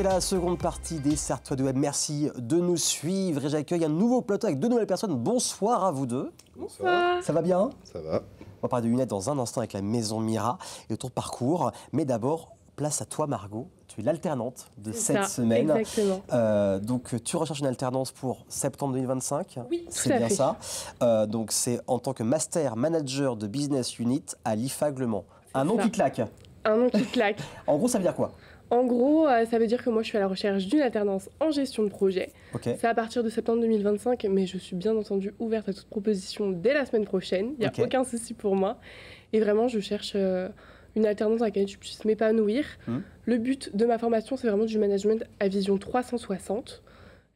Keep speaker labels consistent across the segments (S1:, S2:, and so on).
S1: C'est la seconde partie des Sartois de Web. Merci de nous suivre et j'accueille un nouveau plateau avec deux nouvelles personnes. Bonsoir à vous deux.
S2: Bonsoir.
S1: Ça va bien?
S3: Ça va.
S1: On va parler de lunettes dans un instant avec la Maison Mira et de ton parcours. Mais d'abord, place à toi Margot. Tu es l'alternante de cette semaine.
S2: Exactement.
S1: Donc tu recherches une alternance pour septembre 2025.
S2: Oui, tout
S1: c'est
S2: à
S1: bien
S2: fait.
S1: ça. Donc c'est en tant que Master Manager de Business Unit à l'IFAG Le Mans. Un nom
S2: ça.
S1: qui claque.
S2: Un nom qui claque.
S1: En gros, ça veut dire quoi?
S2: En gros, ça veut dire que moi, je suis à la recherche d'une alternance en gestion de projet.
S1: Ok.
S2: C'est à partir de septembre 2025, mais je suis bien entendu ouverte à toute proposition dès la semaine prochaine. Il n'y a
S1: Ok.
S2: aucun souci pour moi. Et vraiment, je cherche une alternance dans laquelle je puisse m'épanouir. Le but de ma formation, c'est vraiment du management à vision 360.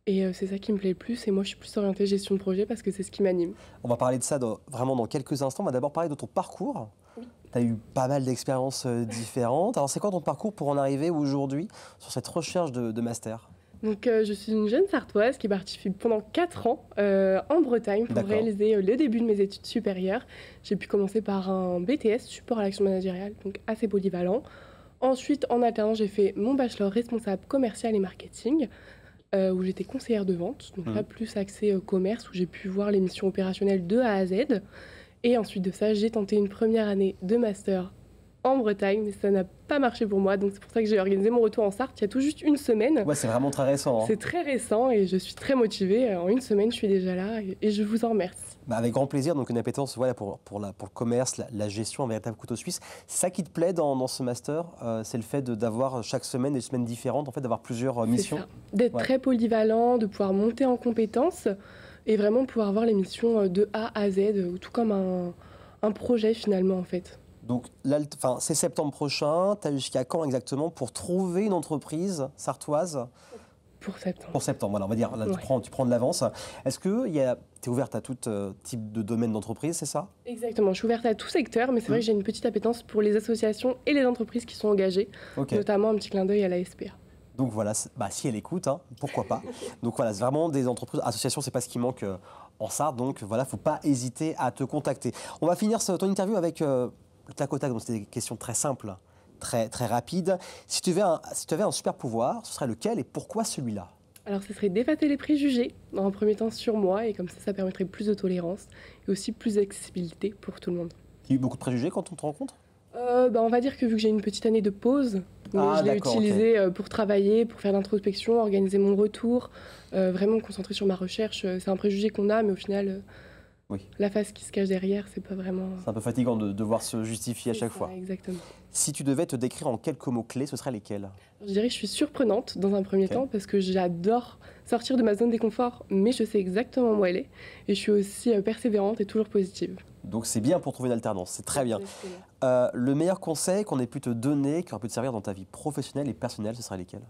S2: Et c'est ça qui me plaît le plus. Et moi, je suis plus orientée gestion de projet parce que c'est ce qui m'anime.
S1: On va parler de ça vraiment dans quelques instants. On va d'abord parler de ton parcours.
S2: Oui.
S1: Tu as eu pas mal d'expériences différentes. Alors, c'est quoi ton parcours pour en arriver aujourd'hui sur cette recherche de master?
S2: Donc, je suis une jeune Sartoise qui participe pendant 4 ans en Bretagne pour
S1: D'accord.
S2: réaliser le début de mes études supérieures. J'ai pu commencer par un BTS, support à l'action managériale, donc assez polyvalent. Ensuite, en alternance, j'ai fait mon bachelor responsable commercial et marketing, où j'étais conseillère de vente, donc là, plus axé commerce, où j'ai pu voir les missions opérationnelles de A à Z. Et ensuite de ça, j'ai tenté une première année de master en Bretagne, mais ça n'a pas marché pour moi. Donc c'est pour ça que j'ai organisé mon retour en Sarthe il y a tout juste une semaine.
S1: Ouais, c'est vraiment très récent. Hein.
S2: C'est très récent et je suis très motivée. En une semaine, je suis déjà là et je vous en remercie.
S1: Bah, avec grand plaisir. Donc, une appétence voilà, pour le commerce, la gestion, un véritable couteau suisse. C'est ça qui te plaît dans ce master? C'est le fait d'avoir chaque semaine des semaines différentes, en fait, d'avoir plusieurs missions?
S2: C'est ça. D'être très polyvalent, de pouvoir monter en compétences et vraiment pouvoir voir les missions de A à Z, tout comme un projet finalement en fait.
S1: Donc, c'est septembre prochain. Tu as jusqu'à quand exactement pour trouver une entreprise sartoise?
S2: Pour septembre.
S1: Pour septembre, voilà, on va dire, là,
S2: Ouais.
S1: tu prends de l'avance. Est-ce que tu es ouverte à tout type de domaine d'entreprise, c'est ça?
S2: Exactement, je suis ouverte à tout secteur, mais c'est vrai que j'ai une petite appétence pour les associations et les entreprises qui sont engagées,
S1: Ok.
S2: notamment un petit clin d'œil à la SPA.
S1: Donc voilà, si elle écoute, hein, pourquoi pas. Donc voilà, c'est vraiment des entreprises, associations, c'est pas ce qui manque en Sarthe, donc voilà, faut pas hésiter à te contacter. On va finir ton interview avec le tac au tac, donc c'était des questions très simples, très, très rapides. Si tu avais un super pouvoir, ce serait lequel et pourquoi celui-là?
S2: Alors, ce serait d'effacer les préjugés, dans un premier temps sur moi, et comme ça permettrait plus de tolérance et aussi plus d'accessibilité pour tout le monde.
S1: Il y a eu beaucoup de préjugés quand on te rencontre?
S2: On va dire que vu que j'ai une petite année de pause, je l'ai
S1: d'accord,
S2: utilisée pour travailler, pour faire l'introspection, organiser mon retour, vraiment me concentrer sur ma recherche. C'est un préjugé qu'on a, mais au final,
S1: Oui.
S2: la face qui se cache derrière, c'est pas vraiment...
S1: C'est un peu fatigant de devoir se justifier à chaque fois.
S2: Exactement.
S1: Si tu devais te décrire en quelques mots-clés, ce seraient lesquels?
S2: Je dirais que je suis surprenante dans un premier temps parce que j'adore sortir de ma zone de confort, mais je sais exactement où elle est. Et je suis aussi persévérante et toujours positive.
S1: Donc c'est bien pour trouver une alternance, c'est très bien. Le meilleur conseil qu'on ait pu te donner, qui aurait pu te servir dans ta vie professionnelle et personnelle, ce serait lesquels?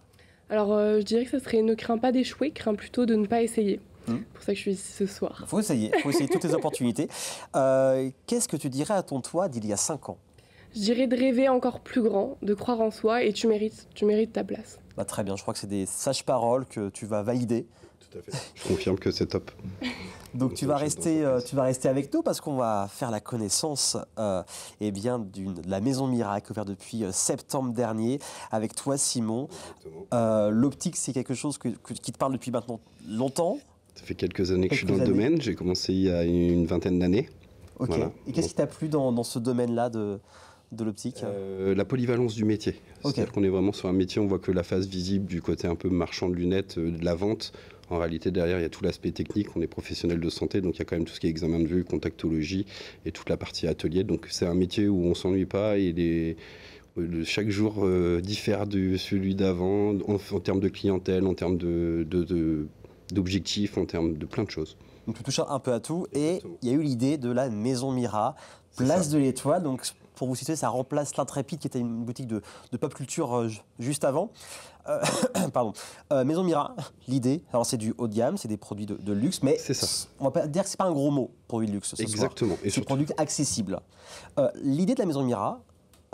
S2: Alors je dirais que ça serait ne crains pas d'échouer, crains plutôt de ne pas essayer. C'est pour ça que je suis ici ce soir.
S1: Il faut essayer toutes les opportunités. Qu'est-ce que tu dirais à ton toi d'il y a 5 ans?
S2: Je dirais de rêver encore plus grand, de croire en soi et tu mérites ta place.
S1: Bah, très bien, je crois que c'est des sages paroles que tu vas valider.
S3: Tout à fait. Je confirme que c'est top.
S1: Donc tu vas rester avec nous parce qu'on va faire la connaissance de la Maison Mira qui est ouverte depuis septembre dernier avec toi Simon. L'optique c'est quelque chose qui te parle depuis maintenant longtemps.
S3: Ça fait quelques années que je suis dans le domaine. J'ai commencé il y a une vingtaine d'années.
S1: Ok.
S3: Voilà.
S1: Et qu'est-ce qui t'a plu dans ce domaine-là de l'optique?
S3: La polyvalence du métier.
S1: Ok.
S3: C'est-à-dire qu'on est vraiment sur un métier, on voit que la face visible du côté un peu marchand de lunettes, de la vente. En réalité, derrière, il y a tout l'aspect technique. On est professionnel de santé, donc il y a quand même tout ce qui est examen de vue, contactologie et toute la partie atelier. Donc c'est un métier où on ne s'ennuie pas et chaque jour diffère de celui d'avant en termes de clientèle, en termes d'objectifs, en termes de plein de choses.
S1: Donc tu touches un peu à tout et
S3: Exactement.
S1: il y a eu l'idée de la Maison Mira, place de l'Étoile. Donc pour vous situer, ça remplace l'Intrépide qui était une boutique de pop culture juste avant. Pardon. Maison Mira, l'idée, alors c'est du haut de gamme, c'est des produits de luxe, mais
S3: C'est ça.
S1: on va pas dire que c'est pas un gros mot, produit de luxe ce soir.
S3: Exactement. Et
S1: C'est
S3: surtout,
S1: produit accessible. L'idée de la Maison Mira,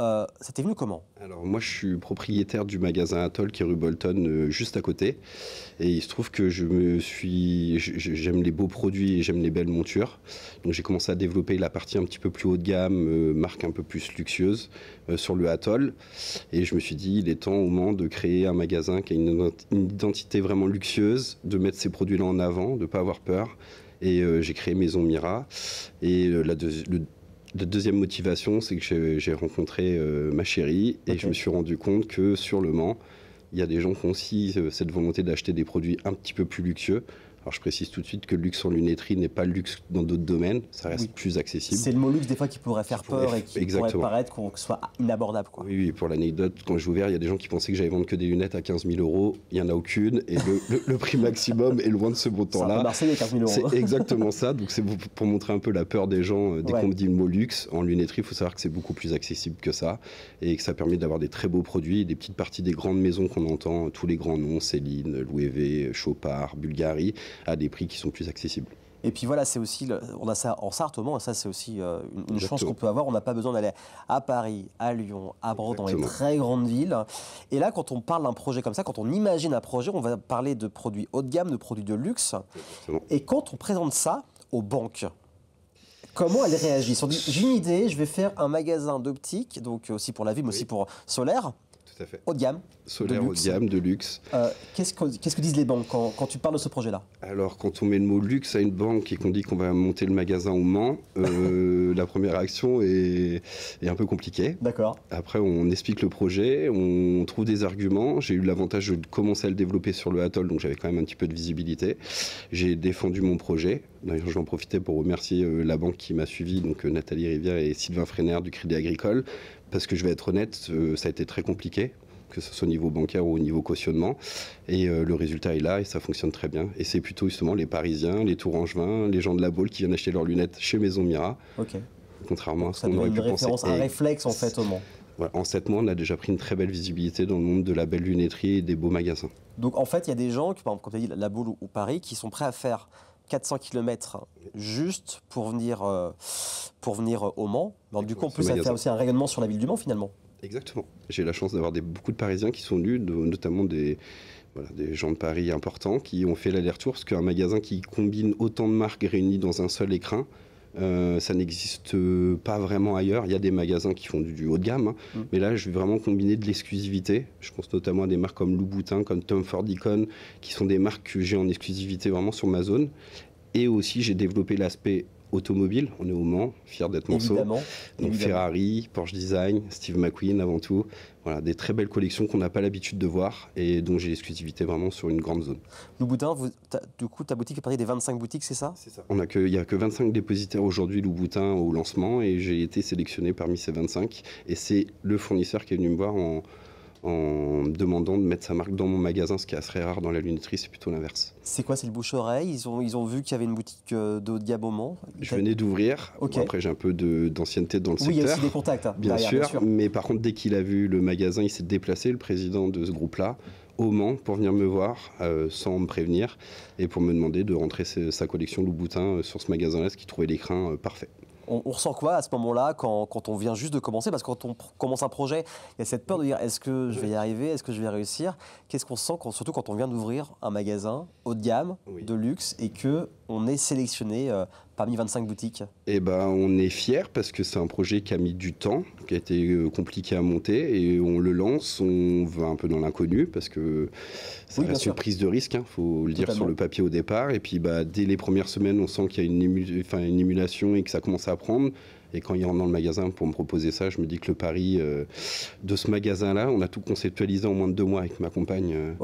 S1: ça t'est venu comment?
S3: Alors moi je suis propriétaire du magasin Atoll qui est rue Bolton, juste à côté. Et il se trouve que j'aime les beaux produits et j'aime les belles montures. Donc j'ai commencé à développer la partie un petit peu plus haut de gamme, marque un peu plus luxueuse, sur le Atoll. Et je me suis dit, il est temps au Mans de créer un magasin qui a une identité vraiment luxueuse, de mettre ces produits-là en avant, de ne pas avoir peur. Et j'ai créé Maison Mira. Et la deuxième motivation, c'est que j'ai rencontré ma chérie et je me suis rendu compte que sur le Mans, il y a des gens qui ont aussi cette volonté d'acheter des produits un petit peu plus luxueux. Alors je précise tout de suite que le luxe en lunetterie n'est pas le luxe dans d'autres domaines, ça reste plus accessible.
S1: C'est le mot luxe des fois qui pourrait faire peur et qui pourrait paraître que ce soit inabordable. Quoi.
S3: Oui, pour l'anecdote, quand j'ai ouvert, il y a des gens qui pensaient que j'allais vendre que des lunettes à 15 000 €. Il n'y en a aucune et le prix maximum est loin de ce montant-là.
S1: C'est un Marseille à 15 000 €.
S3: C'est exactement ça, donc c'est pour montrer un peu la peur des gens. Dès qu'on me dit le mot luxe, en lunetterie, il faut savoir que c'est beaucoup plus accessible que ça et que ça permet d'avoir des très beaux produits, des petites parties des grandes maisons qu'on entend, tous les grands noms, Céline, Louis V, Chopard, Bulgari, à des prix qui sont plus accessible.
S1: Et puis voilà, c'est aussi, on a ça en Sarthe au Mans, et ça c'est aussi une chance qu'on peut avoir. On n'a pas besoin d'aller à Paris, à Lyon, à Bordeaux, dans les très grandes villes. Et là, quand on parle d'un projet comme ça, quand on imagine un projet, on va parler de produits haut de gamme, de produits de luxe. Exactement. Et quand on présente ça aux banques, comment elles réagissent? On dit, j'ai une idée, je vais faire un magasin d'optique, donc aussi pour la vie, mais aussi pour solaire.
S3: Tout à fait.
S1: Haut de gamme.
S3: Solaire haut de gamme, de luxe.
S1: Qu'est-ce que disent les banques quand tu parles de ce projet-là? Alors,
S3: quand on met le mot luxe à une banque et qu'on dit qu'on va monter le magasin au Mans, la première réaction est un peu compliquée.
S1: D'accord.
S3: Après, on explique le projet, on trouve des arguments. J'ai eu l'avantage de commencer à le développer sur le Atoll, donc j'avais quand même un petit peu de visibilité. J'ai défendu mon projet. D'ailleurs, j'en profitais pour remercier la banque qui m'a suivi, donc Nathalie Rivière et Sylvain Fréner du Crédit Agricole, parce que je vais être honnête, ça a été très compliqué, que ce soit au niveau bancaire ou au niveau cautionnement. Et le résultat est là et ça fonctionne très bien. Et c'est plutôt justement les Parisiens, les Tourangevins, les gens de la Baule qui viennent acheter leurs lunettes chez Maison Mira.
S1: Ok.
S3: Contrairement à ce qu'on
S1: aurait pu
S3: penser.
S1: Un réflexe en fait au Mans.
S3: Voilà, en 7 mois, on a déjà pris une très belle visibilité dans le monde de la belle lunetterie et des beaux magasins.
S1: Donc en fait, il y a des gens, par exemple, comme tu as dit, la Baule ou Paris, qui sont prêts à faire 400 km juste pour venir au Mans. Donc, du coup, en plus, ça fait aussi un rayonnement sur la ville du Mans finalement.
S3: Exactement. J'ai la chance d'avoir beaucoup de Parisiens qui sont venus, notamment des gens de Paris importants qui ont fait l'aller-retour, parce qu'un magasin qui combine autant de marques réunies dans un seul écrin, ça n'existe pas vraiment ailleurs. Il y a des magasins qui font du haut de gamme, mais là, je vais vraiment combiner de l'exclusivité. Je pense notamment à des marques comme Louboutin, comme Tom Ford Icon, qui sont des marques que j'ai en exclusivité vraiment sur ma zone. Et aussi, j'ai développé l'aspect automobile. On est au Mans, fier d'être Manceau. Donc Ferrari, Porsche Design, Steve McQueen avant tout. Voilà, des très belles collections qu'on n'a pas l'habitude de voir et dont j'ai l'exclusivité vraiment sur une grande zone.
S1: Louboutin, du coup, ta boutique est partie des 25 boutiques, c'est ça?
S3: C'est ça. Il n'y a que 25 dépositaires aujourd'hui Louboutin au lancement et j'ai été sélectionné parmi ces 25. Et c'est le fournisseur qui est venu me voir en me demandant de mettre sa marque dans mon magasin, ce qui est assez rare dans la lunetterie, c'est plutôt l'inverse.
S1: C'est quoi, c'est le bouche-oreille? Ils ont vu qu'il y avait une boutique de haut de gamme au Mans?
S3: Je venais d'ouvrir.
S1: Okay.
S3: Bon, après, j'ai un peu d'ancienneté dans le secteur.
S1: Oui, il y a aussi des contacts.
S3: Bien sûr. Mais par contre, dès qu'il a vu le magasin, il s'est déplacé, le président de ce groupe-là, au Mans pour venir me voir sans me prévenir et pour me demander de rentrer sa collection Louboutin sur ce magasin-là, ce qui trouvait l'écrin parfait.
S1: On ressent quoi à ce moment-là quand on vient juste de commencer? Parce que quand on commence un projet, il y a cette peur de dire est-ce que je vais y arriver? Est-ce que je vais réussir? Qu'est-ce qu'on sent surtout quand on vient d'ouvrir un magasin haut de gamme, de luxe, et qu'on est sélectionné parmi 25 boutiques?
S3: Eh ben, on est fiers parce que c'est un projet qui a mis du temps, qui a été compliqué à monter et on le lance, on va un peu dans l'inconnu parce que ça reste une prise de risque, faut le dire sur le papier au départ. Et puis dès les premières semaines, on sent qu'il y a une émulation et que ça commence à prendre. Et quand il rentre dans le magasin pour me proposer ça, je me dis que le pari de ce magasin-là, on a tout conceptualisé en moins de 2 mois avec ma compagne.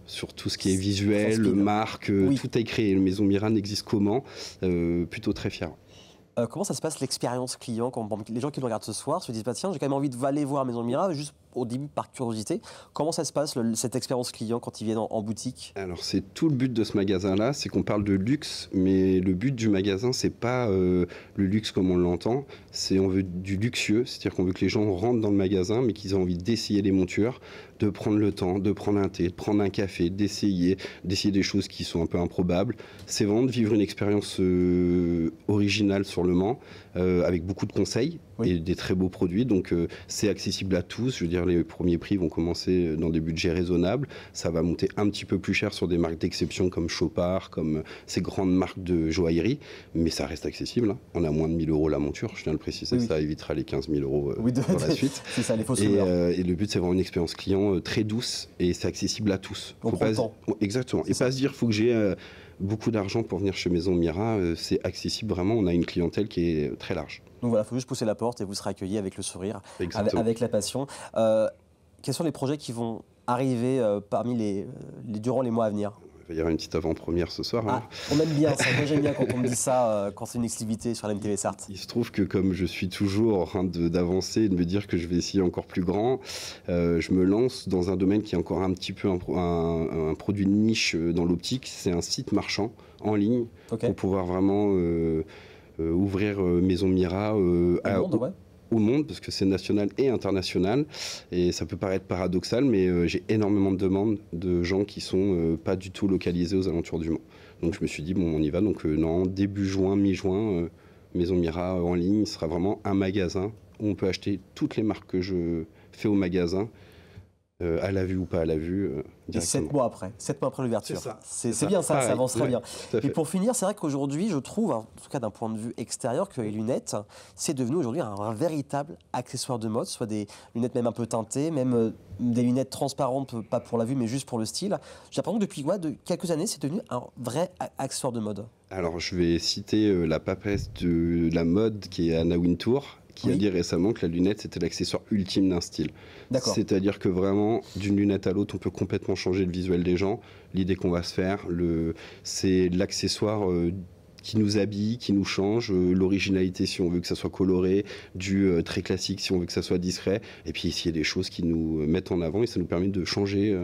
S3: Sur tout ce qui est visuel, marque, tout est créé. Le Maison Mira n'existe comment, plutôt très fier.
S1: Comment ça se passe l'expérience client quand les gens qui nous regardent ce soir se disent tiens, j'ai quand même envie d'aller voir Maison Mira juste au début par curiosité. Comment ça se passe cette expérience client quand ils viennent en boutique? Alors
S3: c'est tout le but de ce magasin-là, c'est qu'on parle de luxe, mais le but du magasin c'est pas le luxe comme on l'entend, on veut du luxueux, c'est-à-dire qu'on veut que les gens rentrent dans le magasin mais qu'ils aient envie d'essayer les montures, de prendre le temps, de prendre un thé, de prendre un café, d'essayer des choses qui sont un peu improbables. C'est vraiment de vivre une expérience originale sur le Mans, avec beaucoup de conseils et des très beaux produits. Donc c'est accessible à tous. Je veux dire, les premiers prix vont commencer dans des budgets raisonnables. Ça va monter un petit peu plus cher sur des marques d'exception comme Chopard, comme ces grandes marques de joaillerie, mais ça reste accessible. Hein. On a moins de 1 000 € la monture, je tiens à le préciser, ça évitera les 15 000 € dans la suite.
S1: C'est ça, les faux
S3: et le but, c'est vraiment une expérience client très douce et c'est accessible à tous.
S1: Faut pas
S3: exactement. Et pas se dire, il faut que j'ai beaucoup d'argent pour venir chez Maison Mira. C'est accessible vraiment, on a une clientèle qui est très large.
S1: Donc voilà, il faut juste pousser la porte et vous serez accueillis avec le sourire, avec la passion. Quels sont les projets qui vont arriver durant les mois à venir ?
S3: Il va y avoir une petite avant-première ce soir.
S1: Ah, on aime bien ça, moi j'aime bien quand on me dit ça, quand c'est une exclusivité sur la MTV Sarthe.
S3: Il se trouve que comme je suis toujours en train d'avancer et de me dire que je vais essayer encore plus grand, je me lance dans un domaine qui est encore un petit peu un produit de niche dans l'optique. C'est un site marchand en ligne pour pouvoir vraiment ouvrir Maison Mira au monde, parce que c'est national et international. Et ça peut paraître paradoxal, mais j'ai énormément de demandes de gens qui sont pas du tout localisés aux alentours du Mans. Donc je me suis dit, bon, on y va. Donc début juin, mi-juin, Maison Mira en ligne, ce sera vraiment un magasin où on peut acheter toutes les marques que je fais au magasin, à la vue ou pas à la vue.
S1: Et 7 mois après l'ouverture. C'est bien ça, ça avance très bien. Et pour finir, c'est vrai qu'aujourd'hui, je trouve, en tout cas d'un point de vue extérieur, que les lunettes, c'est devenu aujourd'hui un véritable accessoire de mode, soit des lunettes même un peu teintées, même des lunettes transparentes, pas pour la vue, mais juste pour le style. J'ai l'impression que depuis quelques années, c'est devenu un vrai accessoire de mode.
S3: Alors, je vais citer la papesse de la mode qui est Anna Wintour, qui a dit récemment que la lunette, c'était l'accessoire ultime d'un style. C'est-à-dire que vraiment, d'une lunette à l'autre, on peut complètement changer le visuel des gens. L'idée qu'on va se faire, c'est l'accessoire qui nous habille, qui nous change, l'originalité si on veut que ça soit coloré, du très classique si on veut que ça soit discret, et puis essayer des choses qui nous mettent en avant et ça nous permet de changer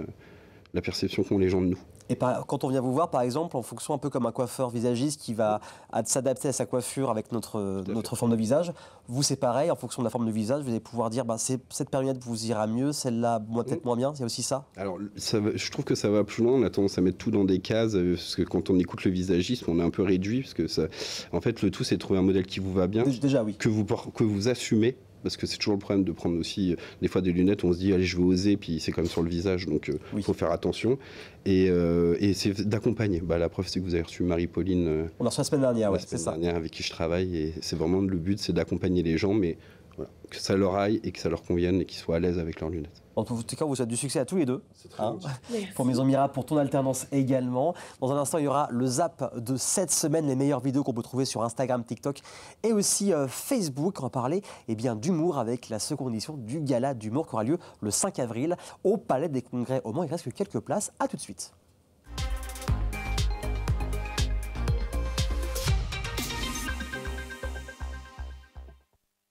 S3: la perception qu'ont les gens de nous.
S1: Et quand on vient vous voir, par exemple, en fonction un peu comme un coiffeur visagiste qui va s'adapter à sa coiffure avec notre forme de visage, vous c'est pareil, en fonction de la forme de visage, vous allez pouvoir dire cette paire vous ira mieux, celle-là peut-être moins bien, il y a aussi ça ?
S3: Alors je trouve que ça va plus loin, on a tendance à mettre tout dans des cases, parce que quand on écoute le visagisme, on est un peu réduit, parce que en fait le tout c'est de trouver un modèle qui vous va bien,
S1: déjà, oui.
S3: que vous assumez. Parce que c'est toujours le problème de prendre aussi des fois des lunettes, on se dit allez je vais oser, puis c'est quand même sur le visage, donc il faut faire attention. Et c'est d'accompagner. La preuve c'est que vous avez reçu Marie-Pauline
S1: on a reçu la semaine dernière,
S3: la semaine dernière avec qui je travaille, et c'est vraiment le but, c'est d'accompagner les gens, mais voilà, que ça leur aille et que ça leur convienne et qu'ils soient à l'aise avec leurs lunettes.
S1: En tout cas, vous souhaite du succès à tous les deux.
S3: C'est très gentil.
S1: Pour Maison Mira, pour ton alternance également. Dans un instant, il y aura le zap de cette semaine, les meilleures vidéos qu'on peut trouver sur Instagram, TikTok et aussi Facebook. On va parler d'humour avec la seconde édition du Gala d'humour qui aura lieu le 5 avril au Palais des Congrès au Mans. Il reste que quelques places. À tout de suite.